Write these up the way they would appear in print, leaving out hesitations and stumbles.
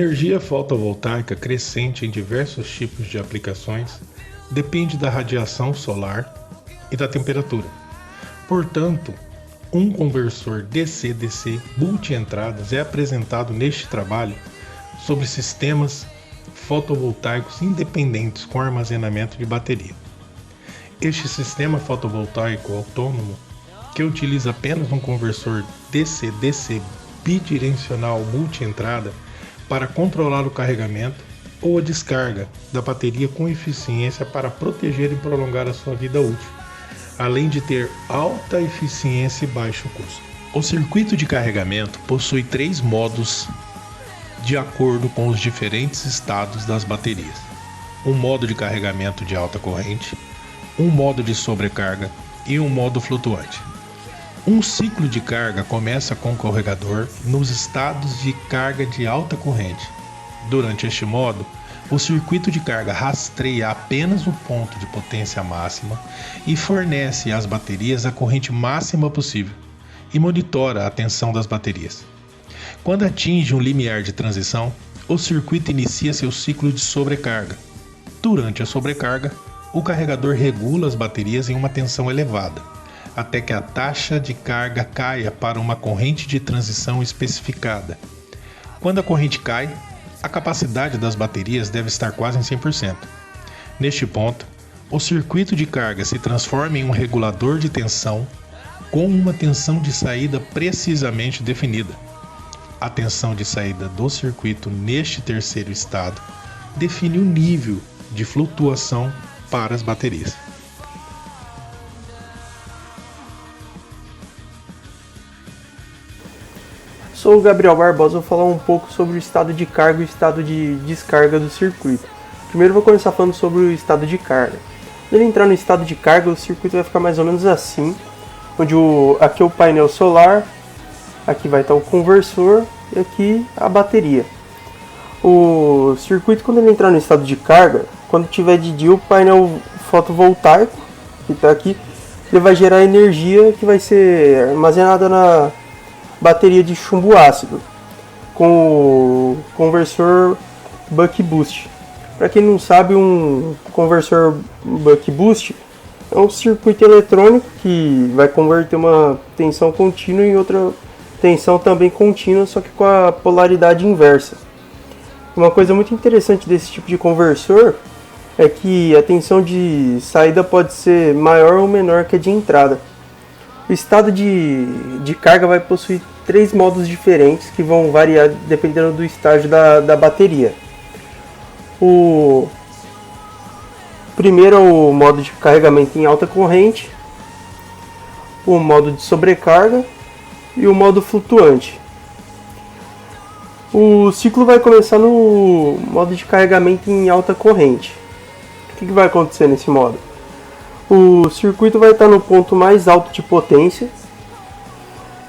energia fotovoltaica crescente em diversos tipos de aplicações depende da radiação solar e da temperatura. Portanto, um conversor DC-DC multi-entradas é apresentado neste trabalho sobre sistemas fotovoltaicos independentes com armazenamento de bateria. Este sistema fotovoltaico autônomo, que utiliza apenas um conversor DC-DC bidirecional multi-entrada para controlar o carregamento ou a descarga da bateria com eficiência para proteger e prolongar a sua vida útil, além de ter alta eficiência e baixo custo. O circuito de carregamento possui 3 modos de acordo com os diferentes estados das baterias: um modo de carregamento de alta corrente, um modo de sobrecarga e um modo flutuante. Um ciclo de carga começa com o carregador nos estados de carga de alta corrente. Durante este modo, o circuito de carga rastreia apenas o ponto de potência máxima e fornece às baterias a corrente máxima possível e monitora a tensão das baterias. Quando atinge um limiar de transição, o circuito inicia seu ciclo de sobrecarga. Durante a sobrecarga, o carregador regula as baterias em uma tensão elevada, até que a taxa de carga caia para uma corrente de transição especificada. Quando a corrente cai, a capacidade das baterias deve estar quase em 100%. Neste ponto, o circuito de carga se transforma em um regulador de tensão com uma tensão de saída precisamente definida. A tensão de saída do circuito neste terceiro estado define o nível de flutuação para as baterias. Sou o Gabriel Barbosa, vou falar um pouco sobre o estado de carga e o estado de descarga do circuito. Primeiro vou começar falando sobre o estado de carga. Quando ele entrar no estado de carga, o circuito vai ficar mais ou menos assim, onde aqui é o painel solar, aqui vai estar o conversor e aqui a bateria. O circuito, quando ele entrar no estado de carga, quando tiver de dia, o painel fotovoltaico, que está aqui, ele vai gerar energia que vai ser armazenada na bateria de chumbo ácido, com o conversor Buck Boost. Para quem não sabe, um conversor Buck Boost é um circuito eletrônico que vai converter uma tensão contínua em outra tensão também contínua, só que com a polaridade inversa. Uma coisa muito interessante desse tipo de conversor é que a tensão de saída pode ser maior ou menor que a de entrada. O estado de carga vai possuir 3 modos diferentes que vão variar dependendo do estágio da bateria. O primeiro é o modo de carregamento em alta corrente, o modo de sobrecarga e o modo flutuante. O ciclo vai começar no modo de carregamento em alta corrente. O que vai acontecer nesse modo? O circuito vai estar no ponto mais alto de potência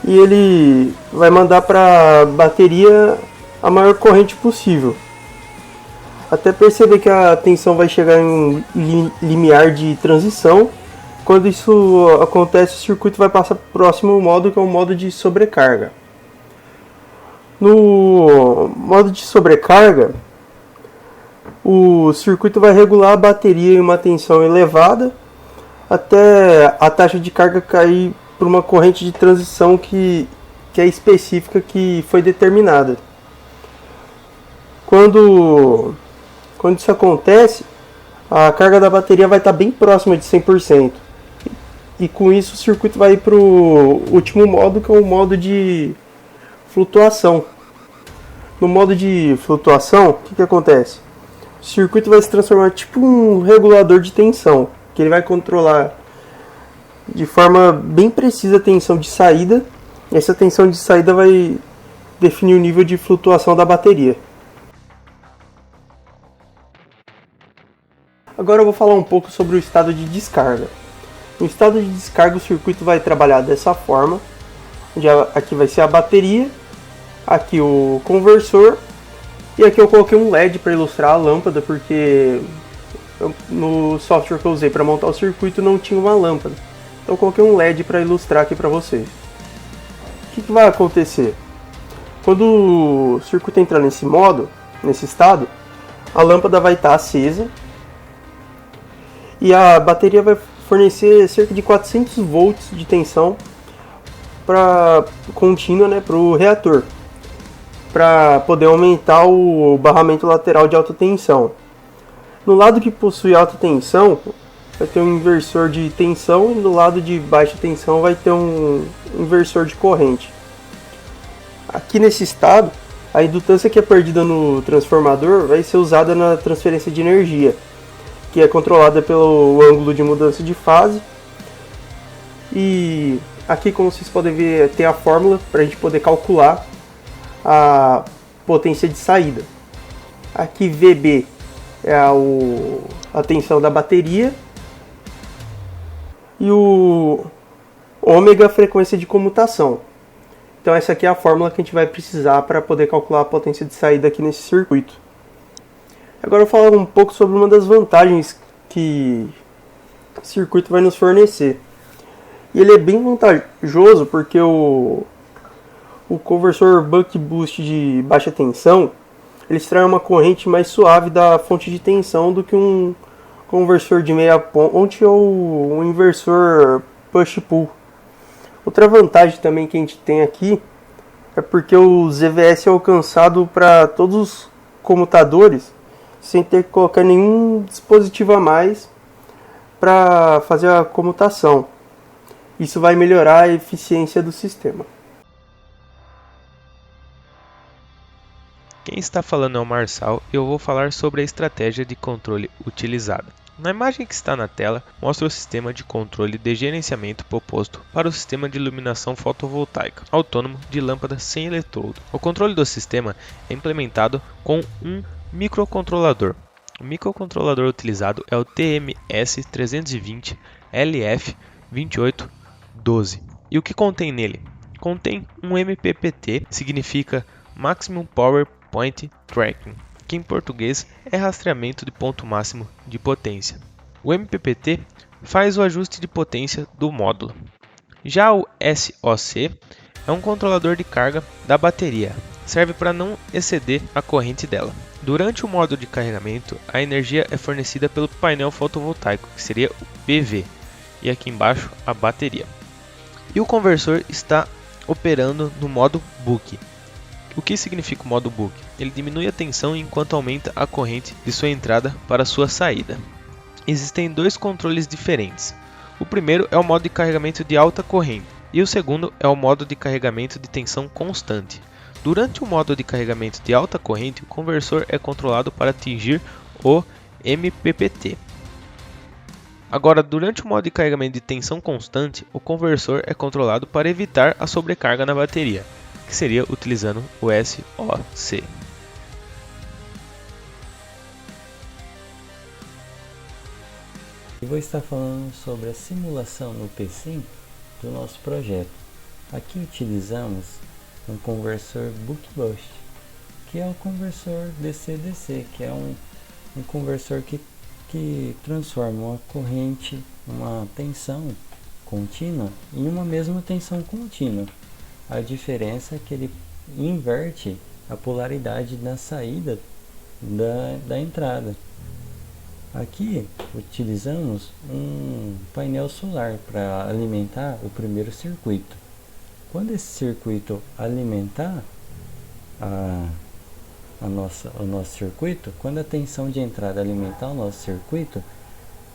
e ele vai mandar para a bateria a maior corrente possível, até perceber que a tensão vai chegar em um limiar de transição. Quando isso acontece, o circuito vai passar para o próximo modo, que é o modo de sobrecarga. No modo de sobrecarga, o circuito vai regular a bateria em uma tensão elevada até a taxa de carga cair por uma corrente de transição que é específica, que foi determinada. Quando isso acontece, a carga da bateria vai estar bem próxima de 100%. E com isso o circuito vai para o último modo, que é o modo de flutuação. No modo de flutuação, o que acontece? O circuito vai se transformar tipo um regulador de tensão, que ele vai controlar de forma bem precisa a tensão de saída. E essa tensão de saída vai definir o nível de flutuação da bateria. Agora eu vou falar um pouco sobre o estado de descarga. No estado de descarga, o circuito vai trabalhar dessa forma, onde aqui vai ser a bateria, aqui o conversor, e aqui eu coloquei um LED para ilustrar a lâmpada, porque no software que eu usei para montar o circuito não tinha uma lâmpada. Então eu coloquei um LED para ilustrar aqui para vocês. O que vai acontecer? Quando o circuito entrar nesse modo, nesse estado, a lâmpada vai estar acesa e a bateria vai fornecer cerca de 400 volts de tensão contínua, né, para o reator, para poder aumentar o barramento lateral de alta tensão. No lado que possui alta tensão, vai ter um inversor de tensão, e no lado de baixa tensão vai ter um inversor de corrente. Aqui nesse estado, a indutância que é perdida no transformador vai ser usada na transferência de energia, que é controlada pelo ângulo de mudança de fase. E aqui, como vocês podem ver, tem a fórmula para a gente poder calcular a potência de saída. Aqui VB é a tensão da bateria e o ômega a frequência de comutação. Então essa aqui é a fórmula que a gente vai precisar para poder calcular a potência de saída aqui nesse circuito. Agora eu vou falar um pouco sobre uma das vantagens que o circuito vai nos fornecer. E ele é bem vantajoso porque o conversor buck boost de baixa tensão, ele extrai uma corrente mais suave da fonte de tensão do que um conversor de meia ponte ou um inversor push-pull. Outra vantagem também que a gente tem aqui é porque o ZVS é alcançado para todos os comutadores sem ter que colocar nenhum dispositivo a mais para fazer a comutação. Isso vai melhorar a eficiência do sistema. Quem está falando é o Marçal e eu vou falar sobre a estratégia de controle utilizada. Na imagem que está na tela, mostra o sistema de controle de gerenciamento proposto para o sistema de iluminação fotovoltaica autônomo de lâmpada sem eletrodo. O controle do sistema é implementado com um microcontrolador. O microcontrolador utilizado é o TMS320 LF2812. E o que contém nele? Contém um MPPT, significa Maximum Power Point Tracking, que em português é rastreamento de ponto máximo de potência. O MPPT faz o ajuste de potência do módulo. Já o SOC é um controlador de carga da bateria, serve para não exceder a corrente dela. Durante o modo de carregamento, a energia é fornecida pelo painel fotovoltaico, que seria o PV, e aqui embaixo a bateria. E o conversor está operando no modo book. O que significa o modo book? Ele diminui a tensão enquanto aumenta a corrente de sua entrada para sua saída. Existem dois controles diferentes. O primeiro é o modo de carregamento de alta corrente e o segundo é o modo de carregamento de tensão constante. Durante o modo de carregamento de alta corrente, o conversor é controlado para atingir o MPPT. Agora, durante o modo de carregamento de tensão constante, o conversor é controlado para evitar a sobrecarga na bateria, que seria utilizando o SOC. Eu vou estar falando sobre a simulação no P5 do nosso projeto. Aqui utilizamos um conversor buck boost, que é o conversor DC-DC, que é um conversor que transforma uma corrente, uma tensão contínua em uma mesma tensão contínua. A diferença é que ele inverte a polaridade na saída da entrada. Aqui utilizamos um painel solar para alimentar o primeiro circuito. Quando esse circuito alimentar o nosso circuito, quando a tensão de entrada alimentar o nosso circuito,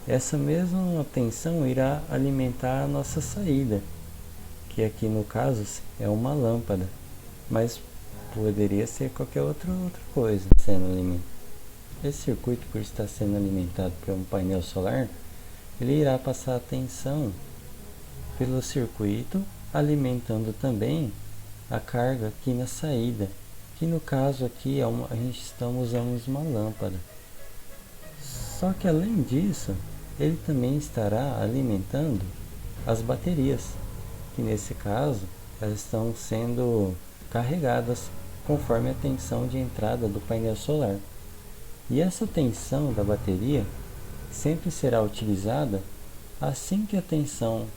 essa mesma tensão irá alimentar a nossa saída, que aqui no caso é uma lâmpada, mas poderia ser qualquer outra coisa sendo alimentada. Esse circuito, por estar sendo alimentado por um painel solar, ele irá passar a tensão pelo circuito, alimentando também a carga aqui na saída, que no caso aqui a gente está usando uma lâmpada. Só que além disso, ele também estará alimentando as baterias, que nesse caso elas estão sendo carregadas conforme a tensão de entrada do painel solar. E essa tensão da bateria sempre será utilizada assim que a tensão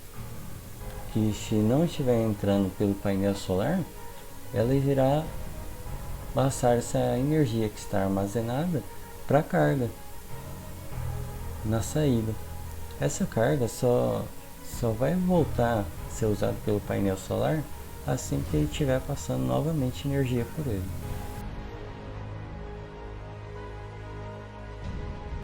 que não estiver entrando pelo painel solar, ela irá passar essa energia que está armazenada para a carga na saída. Essa carga só vai voltar a ser usada pelo painel solar assim que ele estiver passando novamente energia por ele.